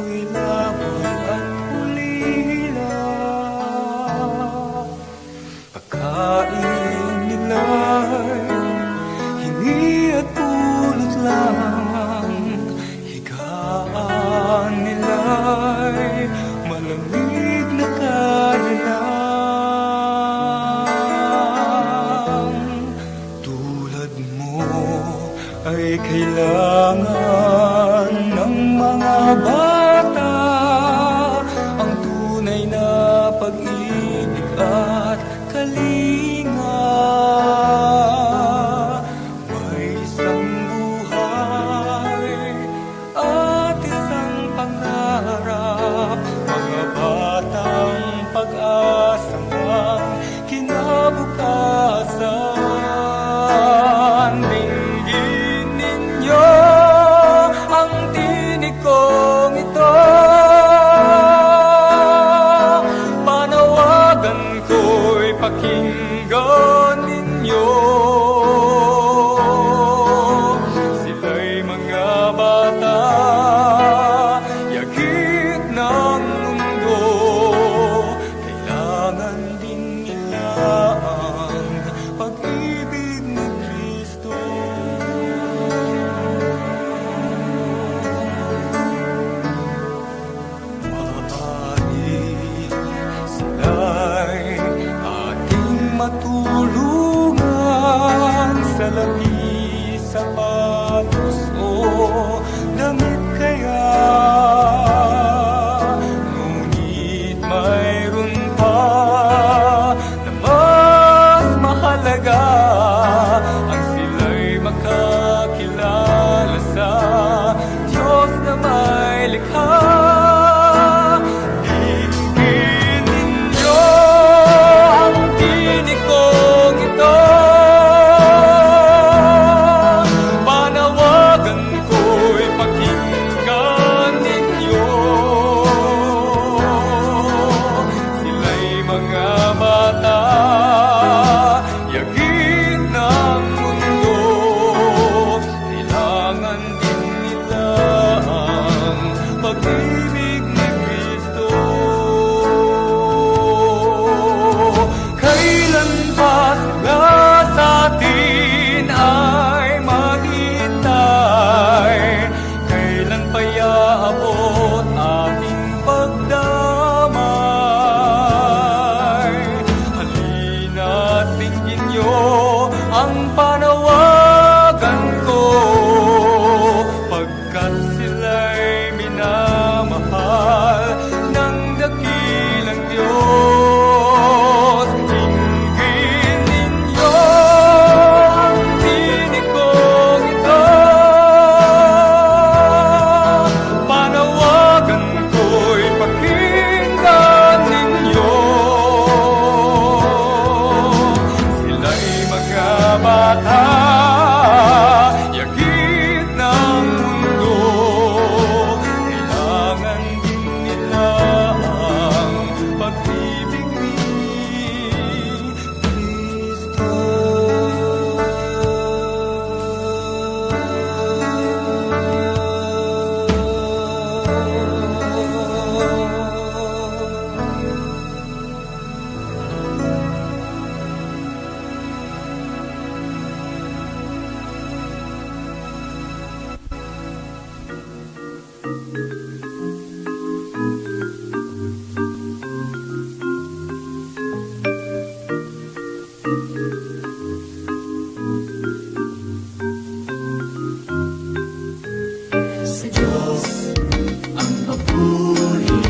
ako'y lamang at ulila. Pagkain nila'y hingi at pulot lang, higaan nila'y malamig na kanilang. Tulad mo ay kailangan ng mga bata ang tunay na pag-ibig at kalinga. May isang buhay at isang pangarap, mga batang pag-asa ng kinabukasan. Dinggin ninyo ang tinig kong ito, panawagan ko'y pakinggan ninyo. Sila'y mga bata, yagit ng mundo, kailangan din nila ang pag-ibig ni Kristo. Maaari sila'y ating matulungan sa labi, sapatos o damit kaya. Ngunit mayroon pa na mas mahalaga, ang sila'y makakilala sa Diyos na may likha. Dinggin ninyo ang tinig kong ito, panawagan ko'y pakinggan ninyo. Sila'y mga bata, yagit ng mundo, kailangan din nila ang pag-ibig ni Kristo. Kailan ba sila sa atin ay maghihintay? Kailan pa iaabot ating pagdamay? Halina't tingin nyo ang panawagan ko, pagkat sila'y minamahal ng dakilang Diyos. Dinggin ninyo ang tinig kong ito, panawagan ko'y pakinggan ninyo. Sila'y mga bata, yagit ng mundo, kailangan din nila ang pag-ibig ni Kristo. Sa Diyos ang papuri,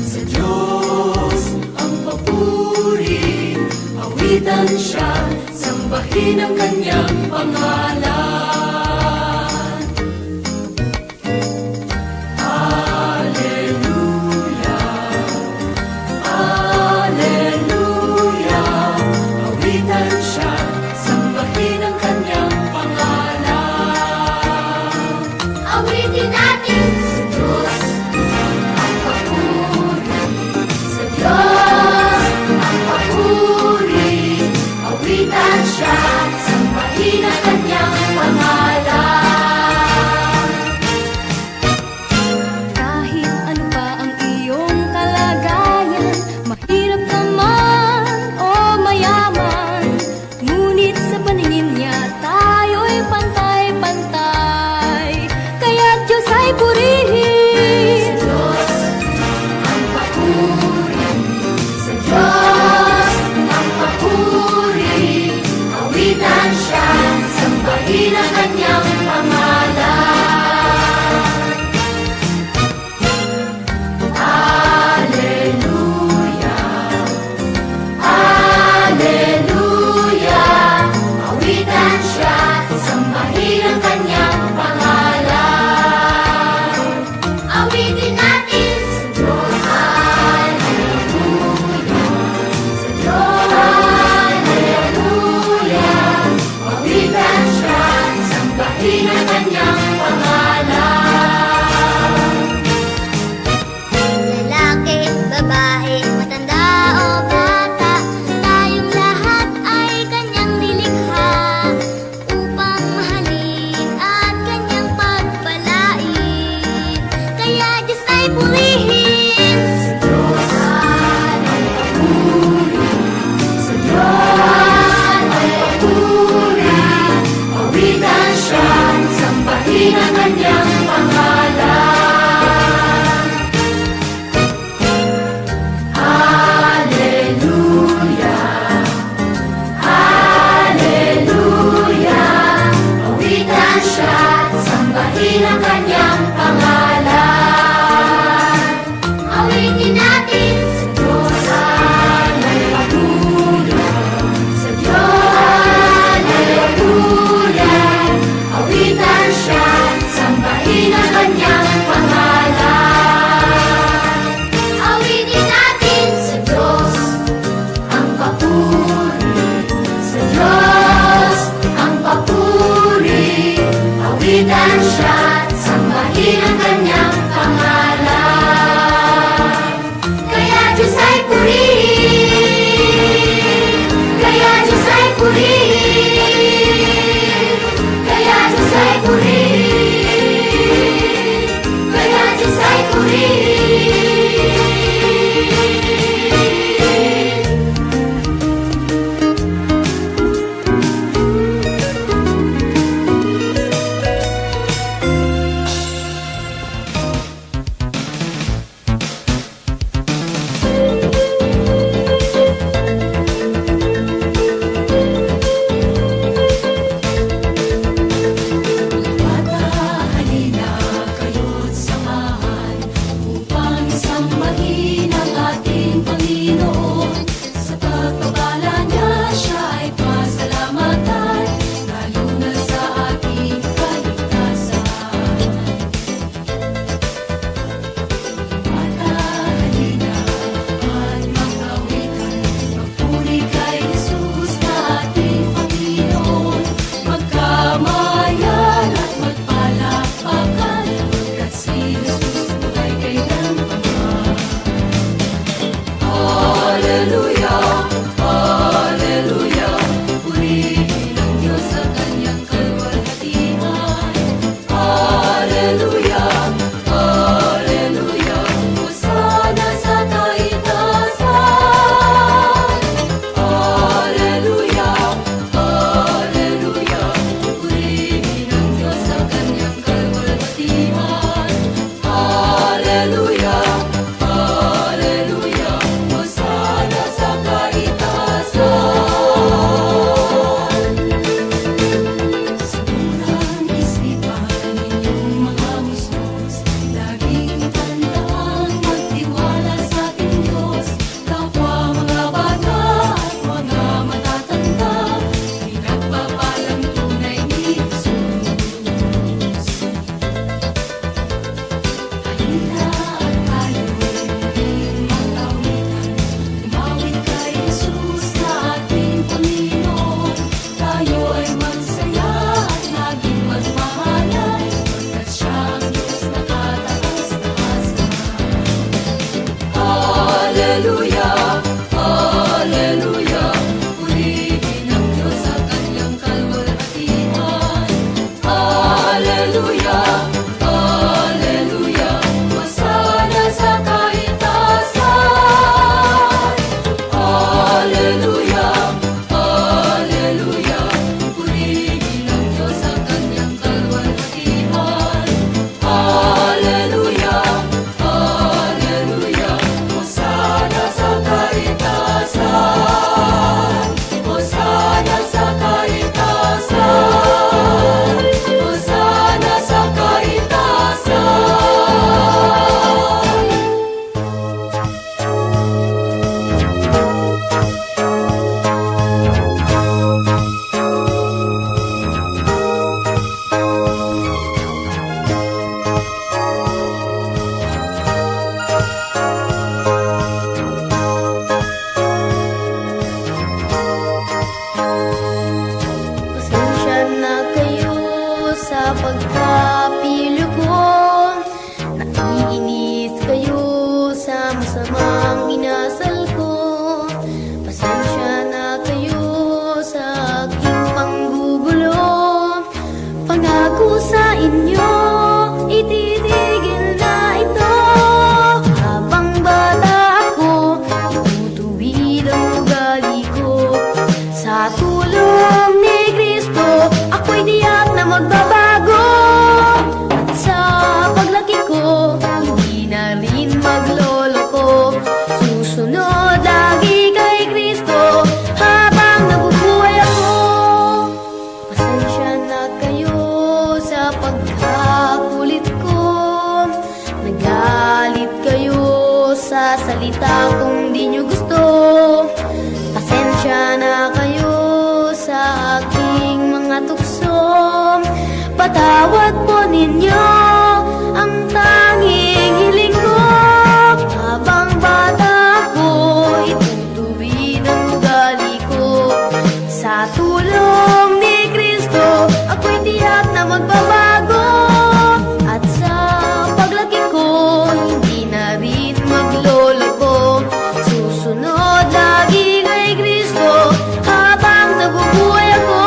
sa Diyos ang papuri, awitan siya, sambahin ang kanyang pangalan. Alleluia, Alleluia, awitan siya, sambahin ang kanyang pangalan. Awitin natin sa Diyos ang papuri, sa Diyos ang papuri, awitan siya, sambahin ang kanyang masamang inasal ko. Pasensya na kayo sa aking panggugulo. Pangako sa inyo, ititigil na ito. Habang bata ako, itutuwid ang ugali ko. Sa tulong ni Kristo, ako'y tiyak na magbabago. At sa paglaki ko, hindi na rin magloloko. Susunod lagi kay Kristo habang nabubuhay ako. Pasensya na kayo sa pagkakulit ko. Nagalit kayo sa salita kung di nyo gusto. Pasensya na kayo sa aking mga tukso. Patawad po ninyo ang tanging hiling ko. Habang bata ako, itutuwid ang ugali ko. Sa tulong ni Kristo, ako'y tiyak na magbabago. At sa paglaki ko, hindi na rin magloloko. Susunod lagi kay Kristo habang nabubuhay ako.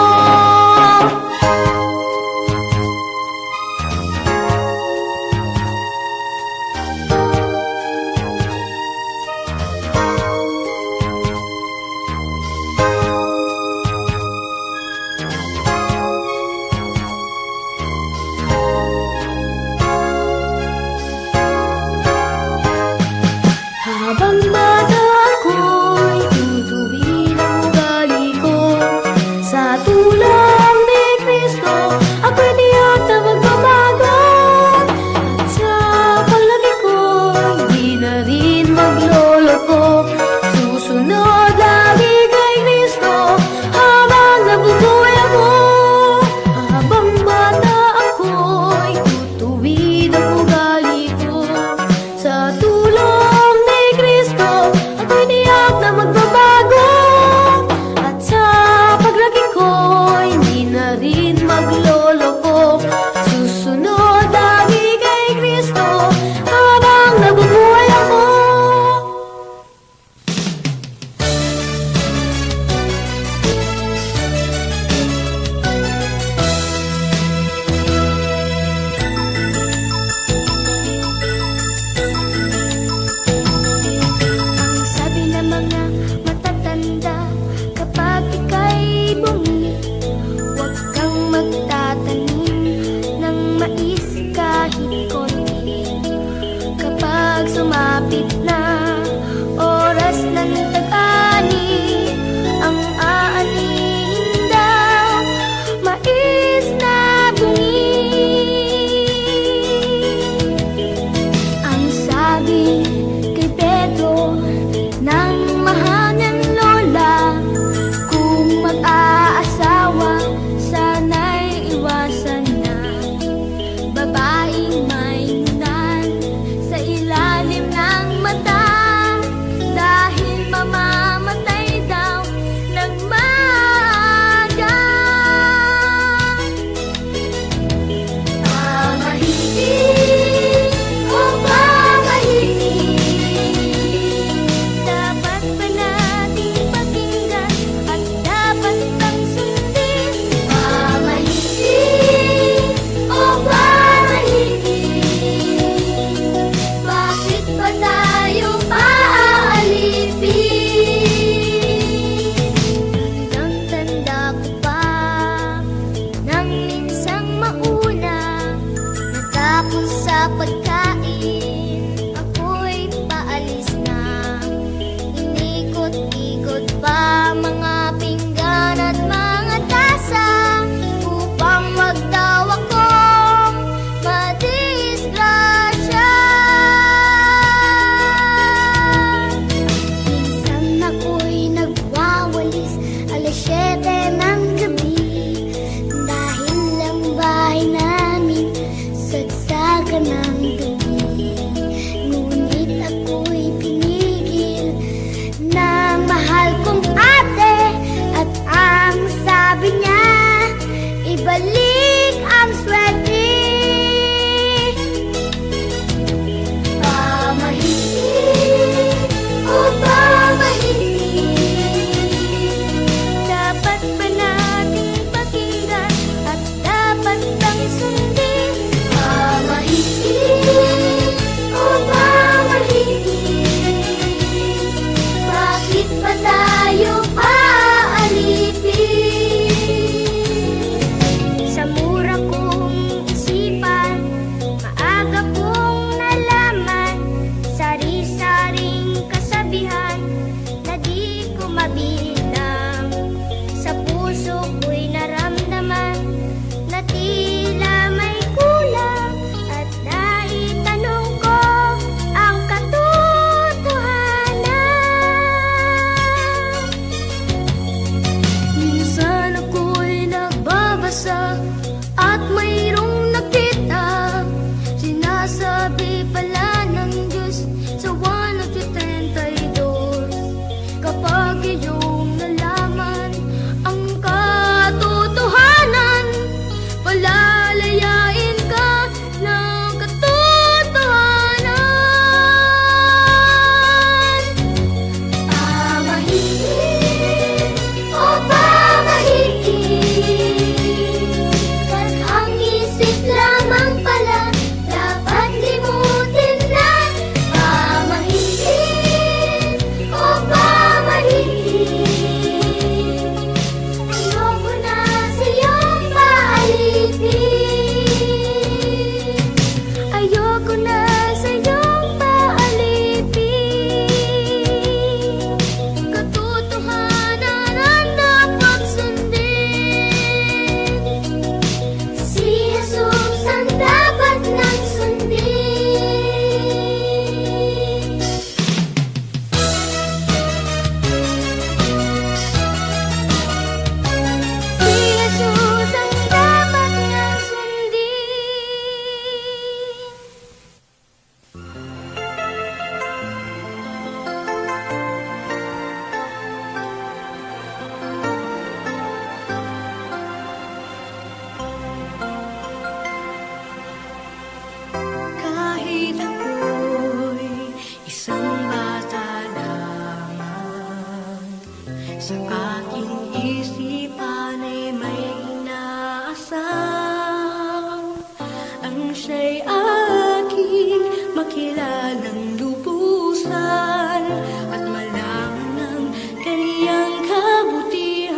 makilalang lubusan at malaman ang kaniyang kabutihan.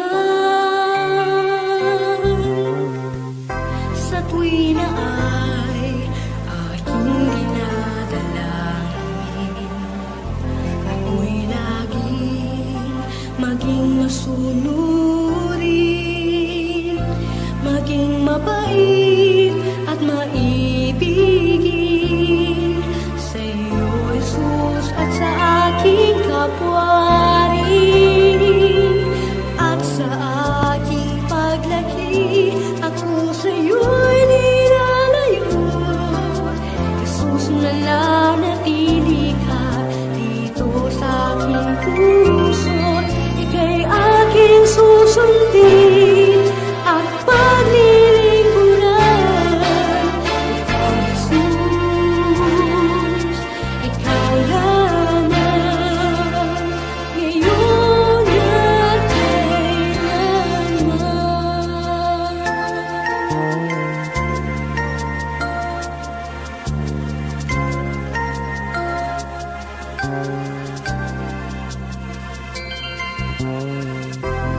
Sa tuwi na ay aking dinadalangin, ako'y laging maging masunurin, maging mabait at maibigin sa iyo, Jesus, at sa aking kapwa rin. At sa aking paglaki, ako sa iyo'y nilalayo. Jesus, nananatili ka dito sa aking puso. Ika'y aking susundin at paglilingkuran. Ikaw, Jesus, ikaw lamang, ngayon at kailanman.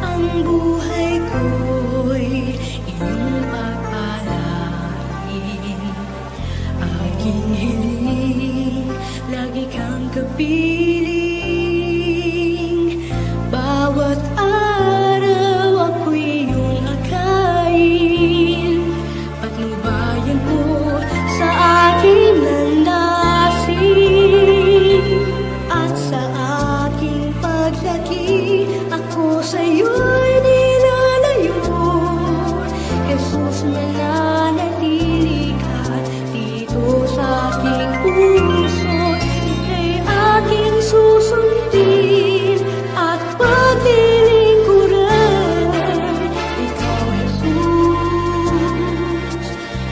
Ang buhay ko'y iyong pagpalain. Aking hiling, lagi kang kapiling. Bawat araw ako'y iyong akayin. Patnubayan mo sa aking landasin. At sa aking paglaki, ako sa iyo'y nilalayo. Jesus, mananatili ka dito sa aking puso. Ika'y aking susundin at paglilingkuran. Ikaw, Jesus,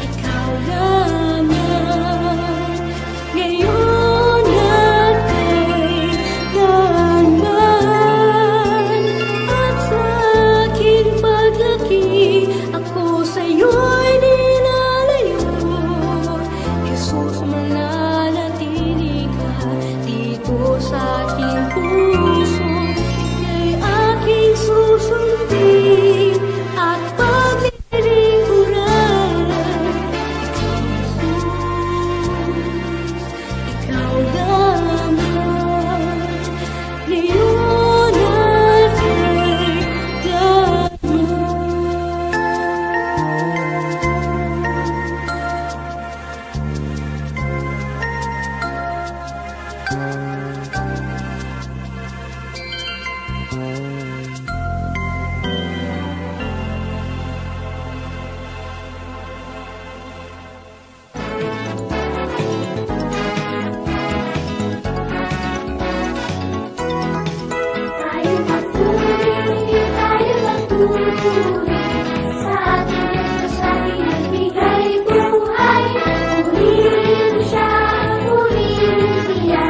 ikaw lamang, ngayon at kailanman. At sa aking paglaki, ako sa iyo'y nilalayo. Jesus, mananatili ka dito sa aking puso. Ika'y aking susundin at paglilingkuran. Ikaw, Jesus, ikaw lamang, ngayon at Tayo magpuri sa ating Diyos, sa ating nagbigay buhay. Purihin siya, purihin siya.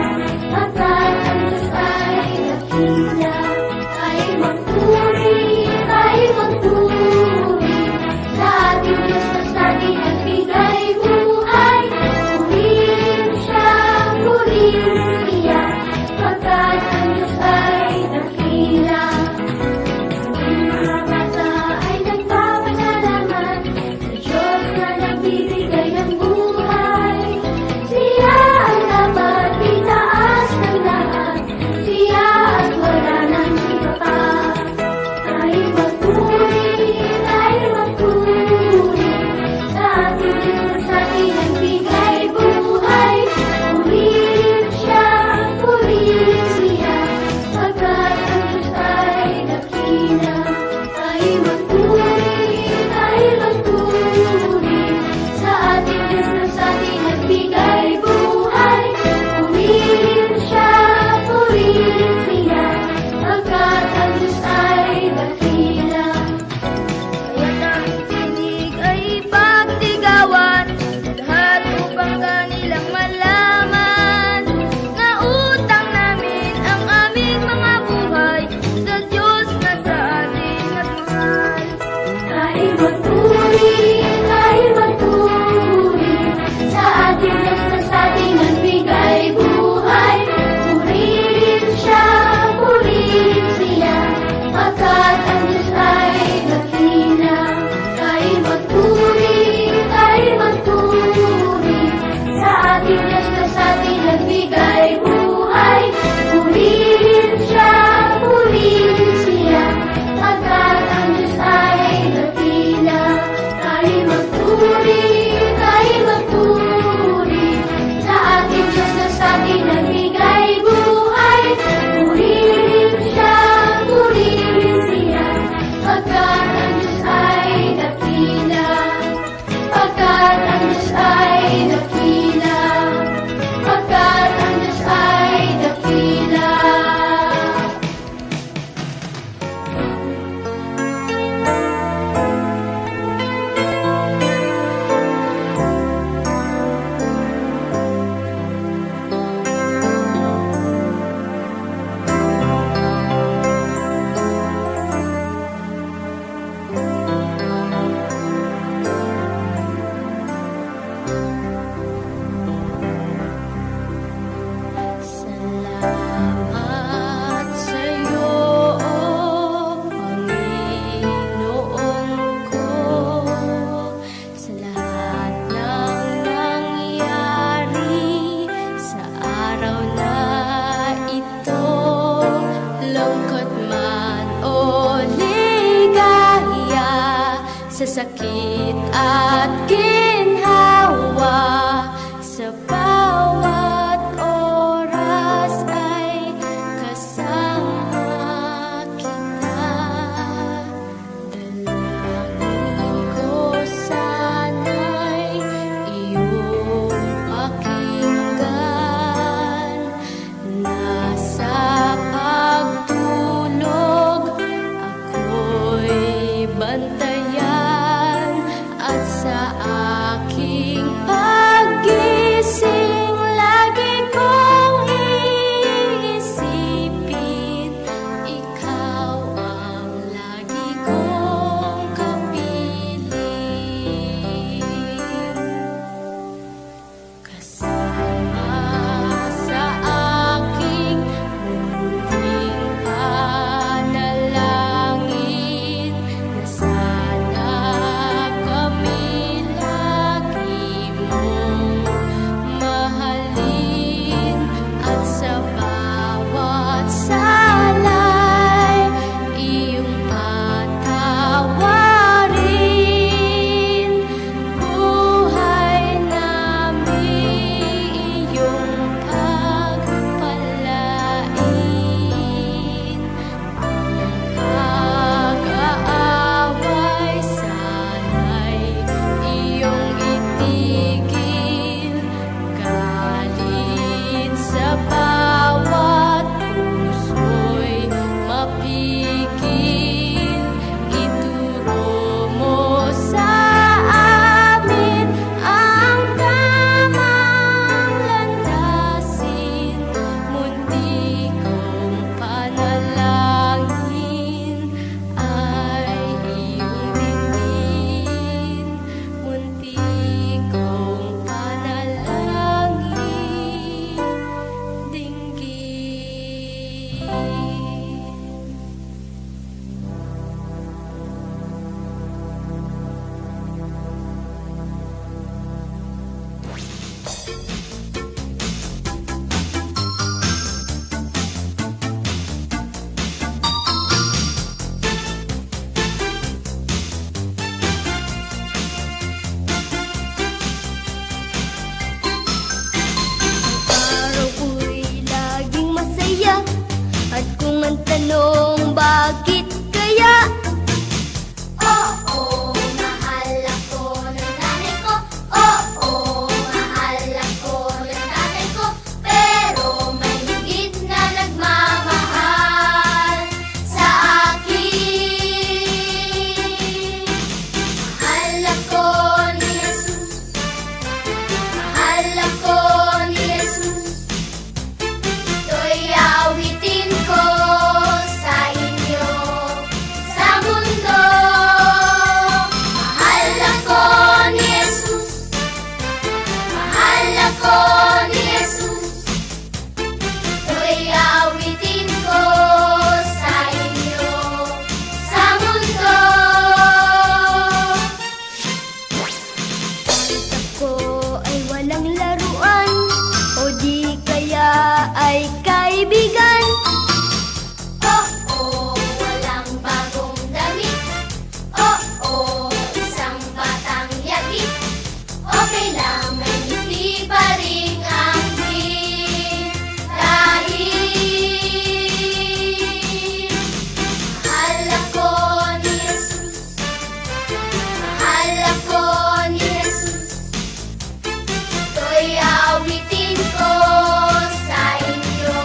sakit at ginhawa. Sa bawat oras ay kasama kita. Dalangin ko sana'y iyong pakinggan. Nasa pagtulog ako'y bantayan, at sa aking paggising lagi kong iisipin, ikaw ang lagi kong kapiling. Kasama sa aking munting panalangin, na sana kami lagi mong mahalin, at sa bawat salay iyong patawarin. Buhay namin iyong pagpalain. Ang pag-aaway sana'y iyong itigil. Galit sa bawat puso'y mapigil. Ituro mo sa amin ang tamang landasin. Munti kong panalangin ay iyong dinggin. Munti kong panalangin, dinggin. Araw ko'y laging masaya, at kung ang tanong bakit kaya, Oo, mahal ako ng nanay ko. Oo, mahal ako ng tatay ko. Pero may higit na nagmamahal sa akin. Mahal ako ni Jesus. Mahal ako ni Jesus. Ito'y awitin ko sa inyo, sa mundo. Mahal ako ni Jesus. Mahal ako ni Jesus. Ito'y awitin ko sa inyo, sa mundo. ako ay walang laruan, o di kaya ay kaibigan. Oo, walang bagong damit. Oo, isang batang yagit. Okay lang, may ngiti pa rin ang binahin. Mahal ako ni Jesus. Mahal ako ni Jesus. Ito'y awitin ko sa inyo,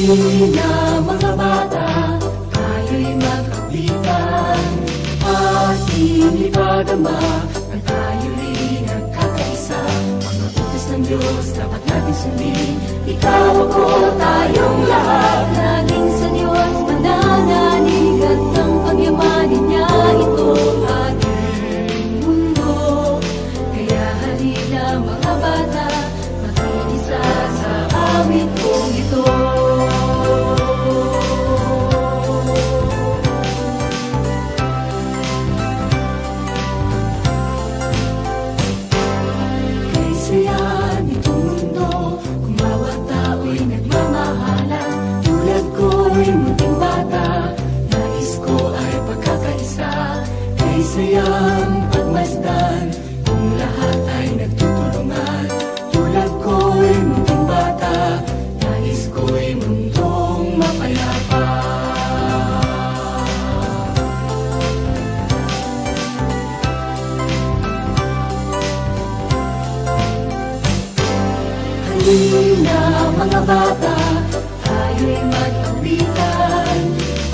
Halina mga bata, tayo'y mag-awitan at inipadama na tayo'y nagkakaisa. Mga utos ng Diyos dapat natin sundin. Ikaw, ako, tayong lahat, laging sa Diyos mananalig at ang pagyamanin niya ito ating mundo. Kaya halina mga bata, makiisa sa awit kong ito. Kay saya nitong mundo, kung bawat tao'y nagmamahalan. Tulad ko'y munting bata, nais ko ay pagkakaisa. Kay sayang pagmasdan, kung lahat ay nagtutulungan. Tulad ko'y munting bata, nais ko'y mundong mapayapa. Halina mga bata, tayo'y mag-awitan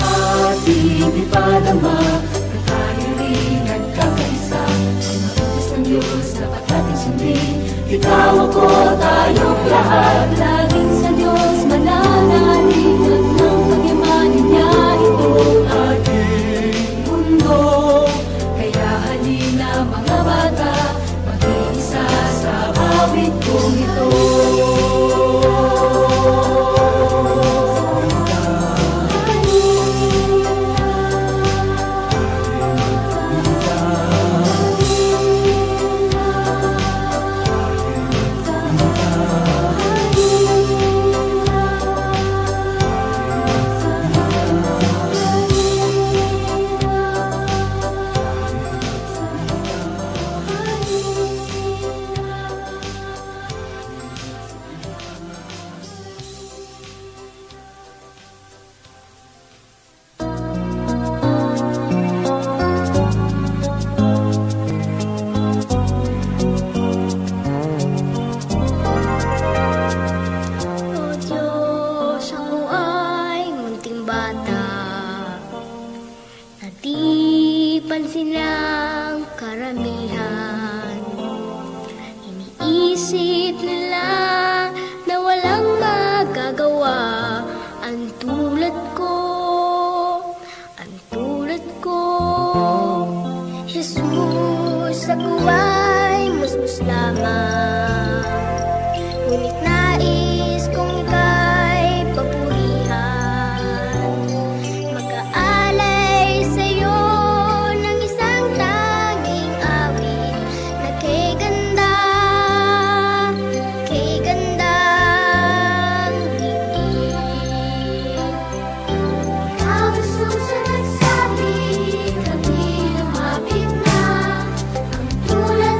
at inipadama na tayo'y nagkakaisa. Mga utos ng Diyos dapat natin sundin. Ikaw, ako, tayong lahat, laging sa Diyos mananalig at ng pagyamanin niya ito ating mundo. Kaya halina mga bata, mag-iisa sa awit kong ito. O Diyos, ako ay munting bata na di pansin ng karamihan. Iniisip nila na walang magagawa ang tulad ko, ang tulad ko. Jesus, ako ay musmus lamang, ngunit nais kong ika'y papurihan. Mag-aalay sa'yo ng isang tanging awit na kay gandang diig. Ikaw Jesus ang nagsabi, kami lumapit na. Ang tulad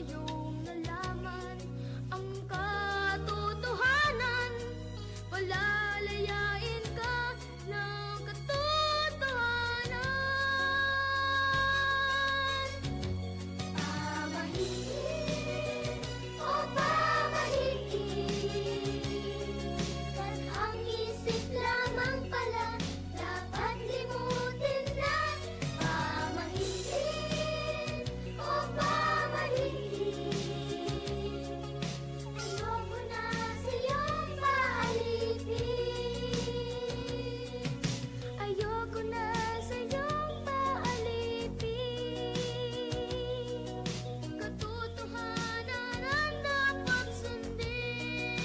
iyong nalaman ang katotohanan. Palalayain ka ng katotohanan. Pamahiin o pamahiin, kat ang isip lamang pala dapat limutin na. Pamahiin o pamahiin, ayoko na sa'yong paalipin. Ayoko na sa'yong paalipin. Katotohanan ang dapat sundin.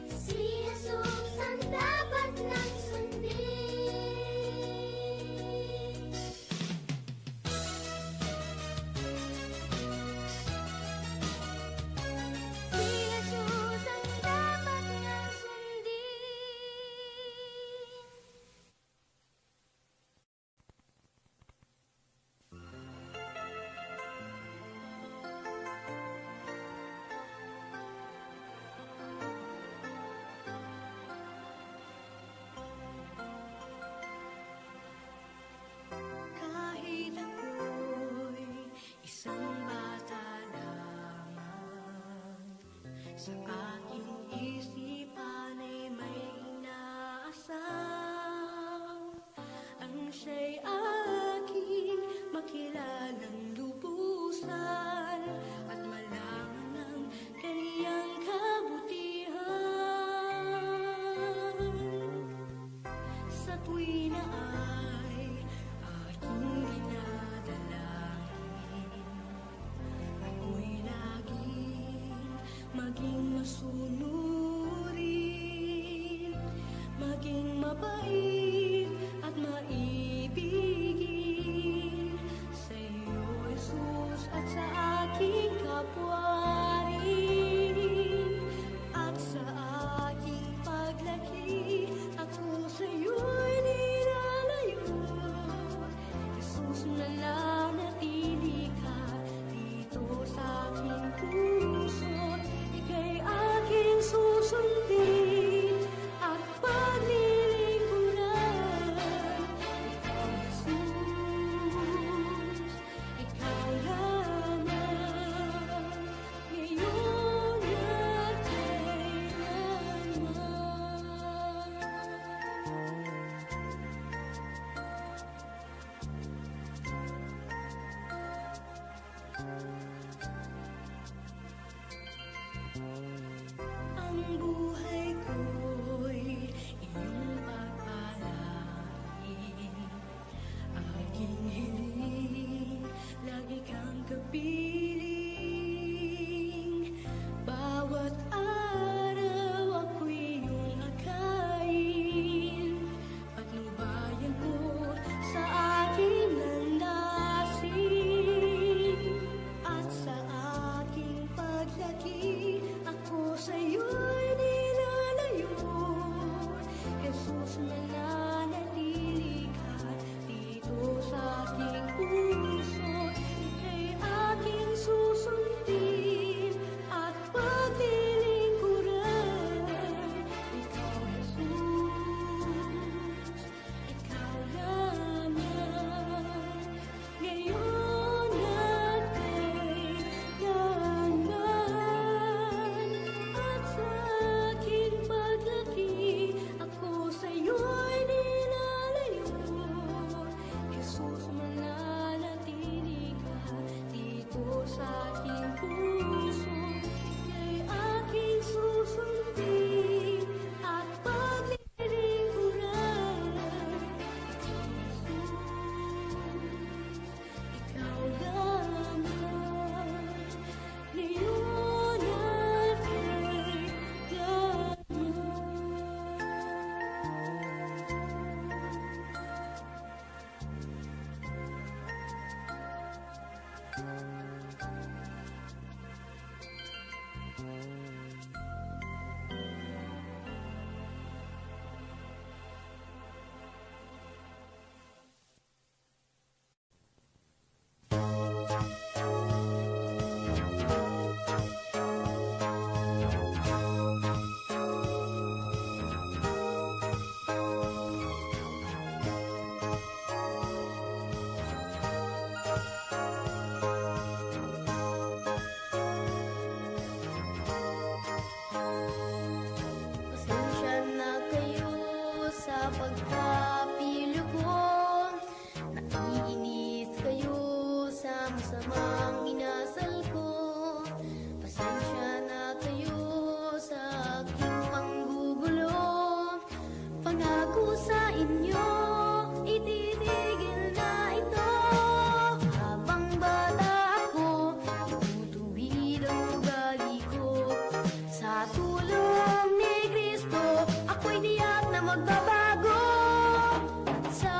Si Jesus ang dapat nang sundin. Si Jesus ang dapat nang sundin. Kahit ako'y isang bata lamang, sa aking isipan ay may inaasam. Ang siya'y aking makilalang lubusan at malaman ang kaniyang kabutihan. Sa tuwi na ay aking dinadalangin, ako'y laging maging masunurin, maging mabait at maibigin sa iyo, Jesus, at sa aking kapwa rin. At sa aking paglaki, ako sa iyo'y nilalayo. Jesus, nananatili ka dito sa aking puso. Ika'y aking susundin at paglilingkuran. Ikaw, Jesus, ikaw lamang, ngayon at kailanman. Ang buhay ko'y iyong pagpalain. Aking hiling, lagi kang kapiling. Bawat araw ako'y iyong akayin. Patnubayan mo sa aking landasin. At sa aking paglaki, ako sa iyo'y nilalayo. Jesus, nananatili ka dito sa aking puso. Ika'y aking magbabago. At sa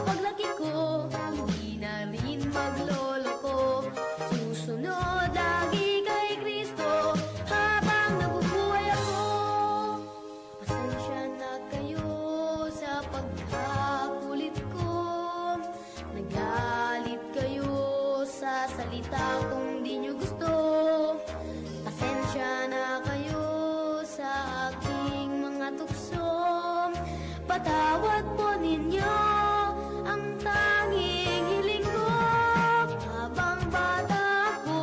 paglaki ko, hindi na rin magloloko. Susunod lagi kay Kristo habang nabubuhay ako. Pasensya na kayo sa pagkakulit ko. Nagalit kayo sa salita kung di nyo gusto. Pasensya na kayo sa aking mga tukso. Patawad po ninyo ang tanging hiling ko. Habang bata ako,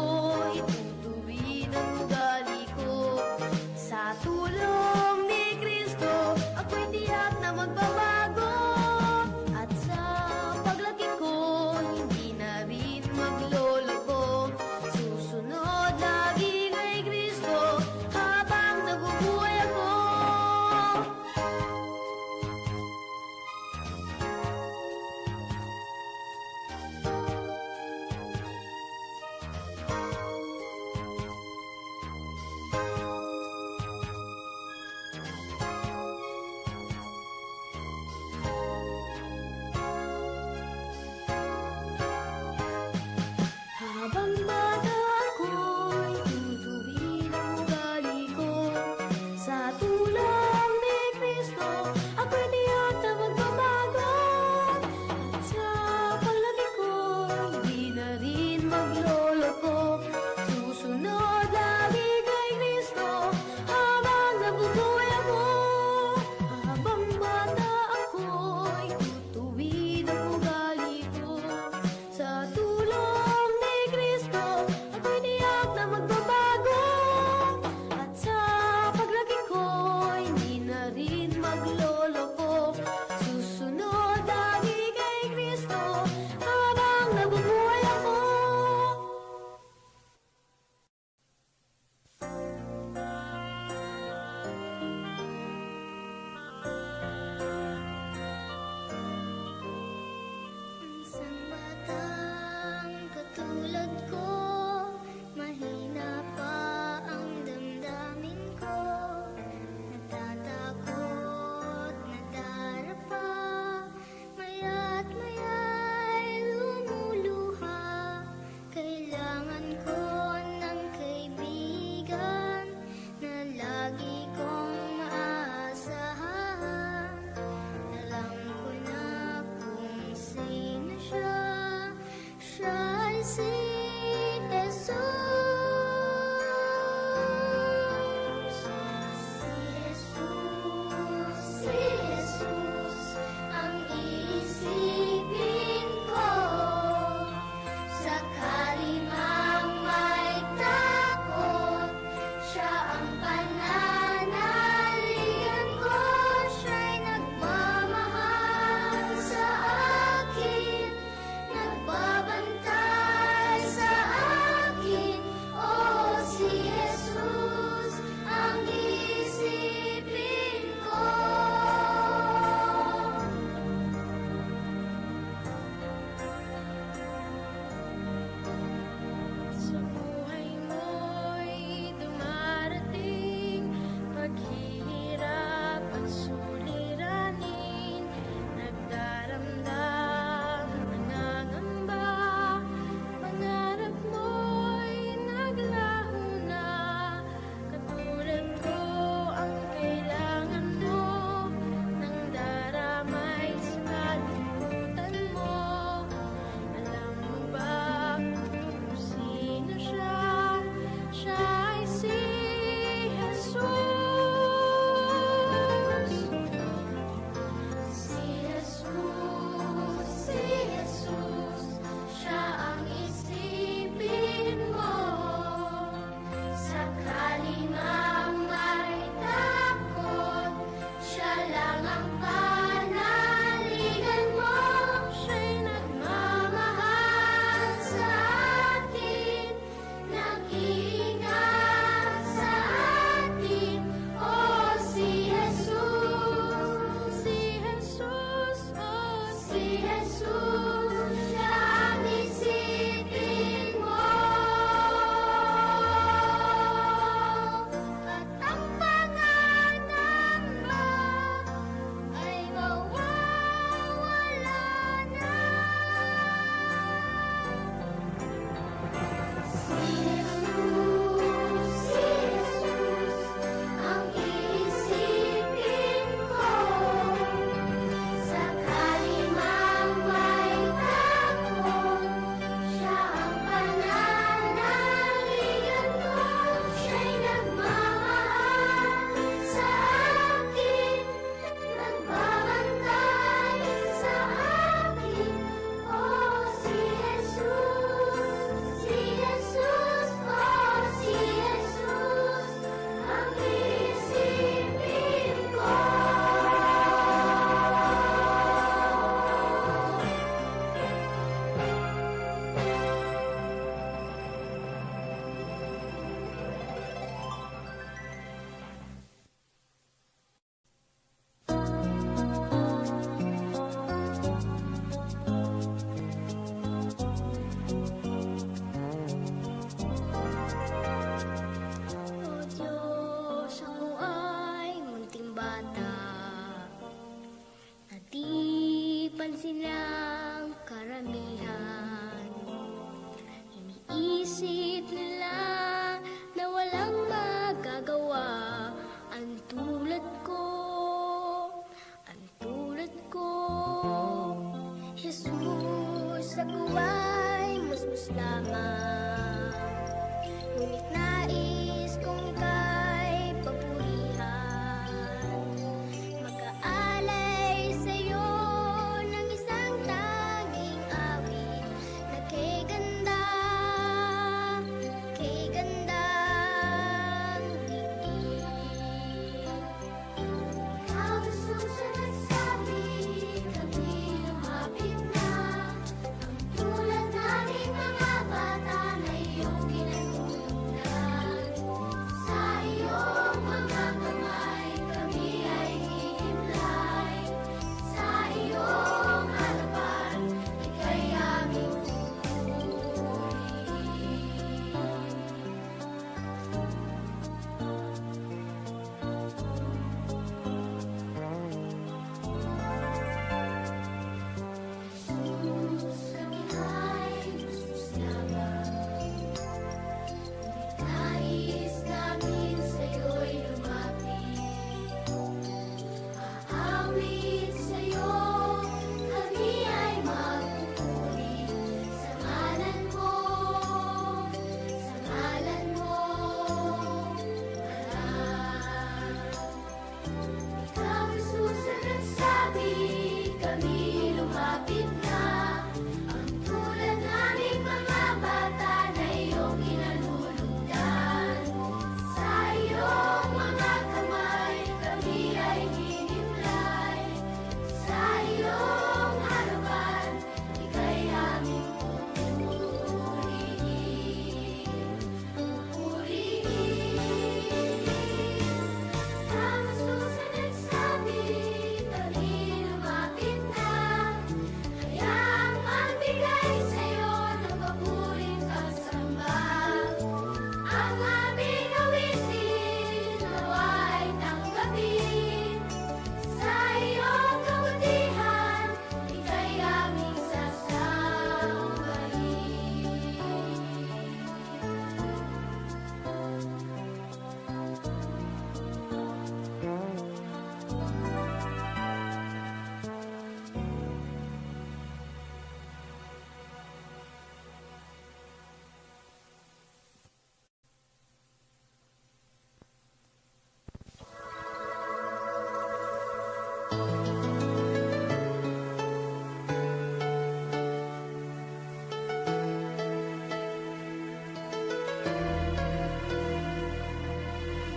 itutuwid ang ugali ko. Sa tulong ni Kristo, ako'y tiyak na magbabago. At sa paglaki ko, hindi na rin magloloko. pansin ng karamihan. Iniisip nila na walang magagawa. Ang tulad ko, ang tulad ko. Jesus, ako ay musmus lamang. Ngunit nais kong ika'y papurihan. Mag-aalay sa'yo ng isang tanging awit na kay gandang digdig. Ikaw ang susunod sabi, kami lumapit na. Ang tulad naming mga bata na iyong ginagulungan. Sa iyong mga kamay, kami ay hihimlay. Sa iyong harapan, ika'y aming Jesus, kami ay musmus lamang. Nais namin sa'yo'y lumapit. Aawit sa'yo, kami ay magpupuri. Sa ngalan mo, sa ngalan mo, Ikaw, Jesus, ang nagsabi, kami lumapit na. Ang tulad naming mga bata na iyong inalulugdan. Sa iyong mga kamay, kami ay hinimlay. Sa iyong harapan, ika'y aming pupurihin. Ikaw, Jesus, ang nagsabi, kami lumapit na. Hayaang magbigay sa'yo ng paburing pagsamba. Ang aming awitin nawa ay tanggapin. Sa iyong kabutihan, ika'y aming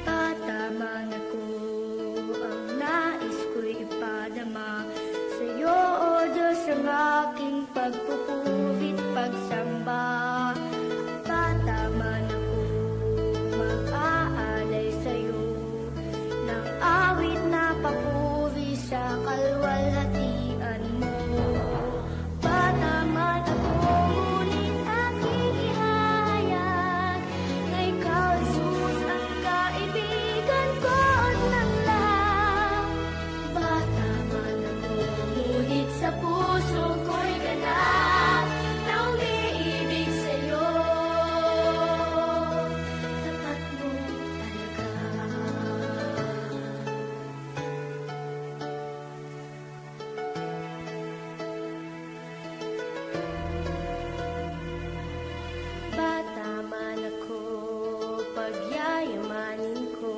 Tataman ako, ang nais ko'y ipadama sa'yo, O Diyos, ang aking pagpupurit, pagsamba. Tataman ako, mag-aalay sa'yo ng awit na papuri sa kalwalhatian mo. Tataman ako, ngunit aking ihayag na ikaw, Jesus, ang kaibigan ko ng lahat. Bata man ako, ngunit sa puso ko'y ganap na umiibig sa'yo. Tapat mo talaga. Bata man ako, pagyayamanin ko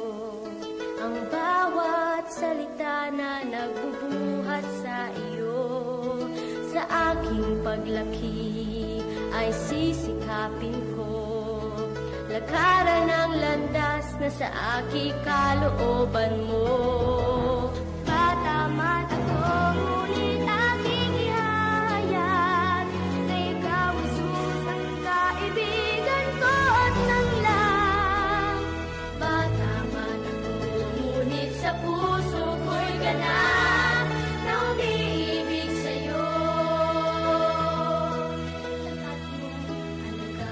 ang bawat salita na nagbubuhat sa iyo. Sa aking paglaki ay sisikapin ko lakaran ang landas na sa aking kalooban mo. Bata man ako, ngunit aking ihayag na ikaw, Jesus, ang kaibigan ko ng lahat. Bata man ako, ngunit sa puso ko'y ganap na umiibig sa'yo. Tapat mo alaga.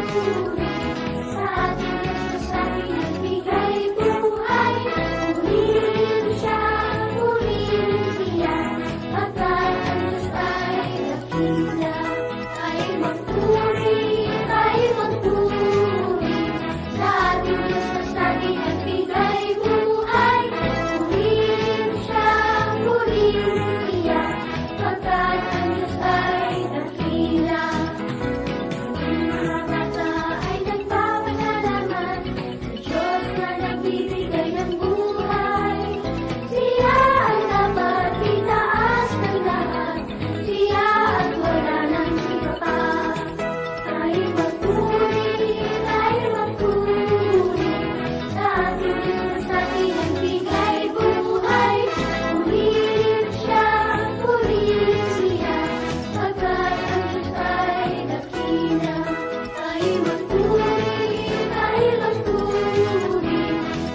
sa ating Diyos na sa ating nagbigay buhay. Purihin siya, purihin siya, pagkat ang Diyos ay dakila. Tayo magpuri, tayo magpuri, sa ating Diyos na sa ating nagbigay buhay. Purihin siya, purihin siya, pagkat ang Diyos ay dakila. Ang mga bata ay nagpapasalamat sa Diyos na nagbibigay ng buhay. Siya ang dapat itaas ng lahat, siya at wala nang iba pa. Tayo magpuri, sa ating Diyos na sa ating nagbigay buhay. Purihin siya, purihin siya, pagkat ang Diyos ay dakila. Tayo magpuri,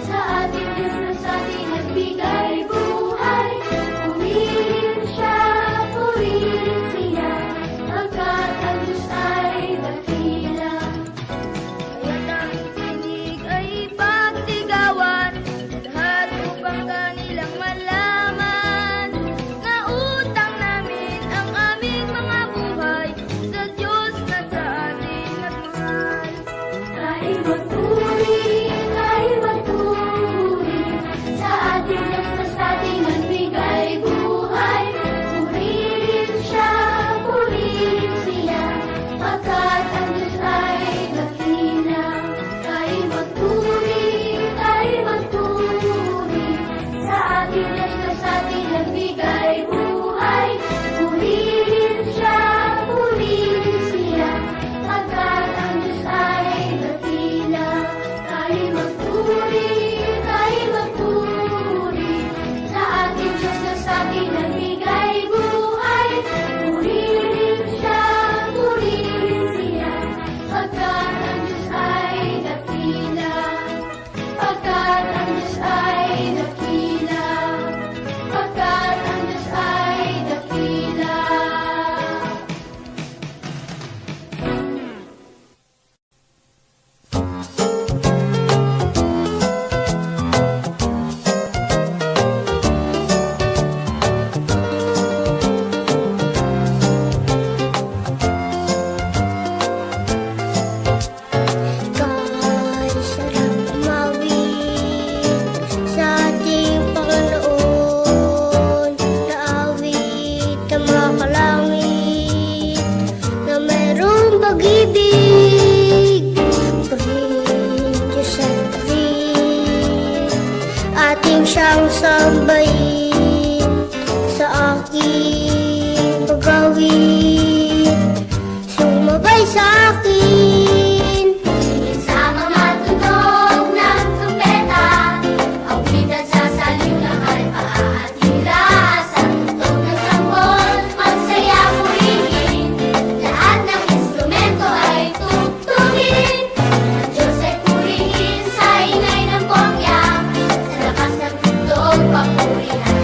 sa ating Diyos na sa ating nagbigay buhay. Purihin siya, purihin siya, pagkat ang Diyos ay dakila. Kaya't ang tinig ay pagsigawan, lahat upang kanilang malaman na utang namin ang aming mga buhay sa Diyos na sa atin nagmahal. Tayo magpuri, sa ating Diyos na sa ating nagbigay buhay. Purihin siya, purihin siya, pagkat ang Diyos ay dakila. Tayo magpuri, sa ating Diyos na sa ating nagbigay buhay. Purihin siya, pagkat ang Diyos ay dakila. Tayo magpuri, sa ating Diyos na sa ating nagbigay buhay. Purihin siya, pagkat ang Diyos ay dakila. Pagkat ang Diyos ay dakila. Pagkat ang Diyos ay dakila. Kay sarap umawit sa ating Panginoon, naawit na makalangit na mayroong pag-ibig. Purihin Diyos at tarin, ating siyang sambahin sa aking pag-awit. Sumabay sa akin Sa mga tunog ng trumpeta, awitan sa saliw ng harpa at hira. Sa tunog ng tambol, magsaya purihin. Lahat ng instrumento ay tugtugin. Ang Diyos ay purihin sa ingay ng bongya. Sa lakas ng tugtog, papurihan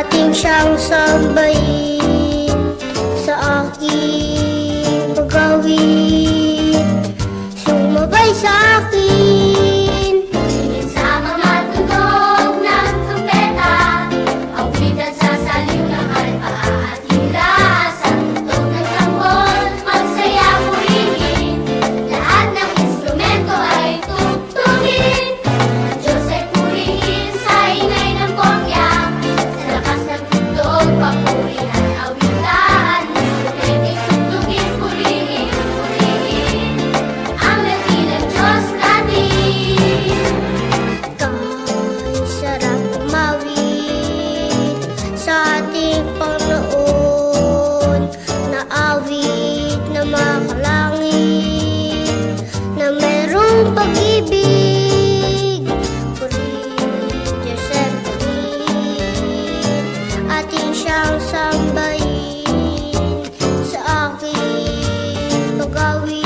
ating siyang sambahin sa aking pagawin. Sumabay sa akin. Tingin sa mga tunog ng trumpeta, awitan sa saliw ng harpa at hila. Sa tunog ng tambol, magsaya purihin. Lahat ng instrumento ay tugtugin. Ang Diyos ay purihin sa ingay ng bongya. Sa lakas ng tugtog, papurihan, awitan. Instrumenta'y tugtugin, purihin, purihin. Ang dakilang Diyos natin. Kay sarap tumawid sa ating Panginoon, na awit na makalangit, na merong pag-ibig. Purihin, Diyos ay purihin, ating siyang sambahin sa aking pagawin.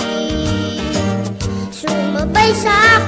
Sumabay sa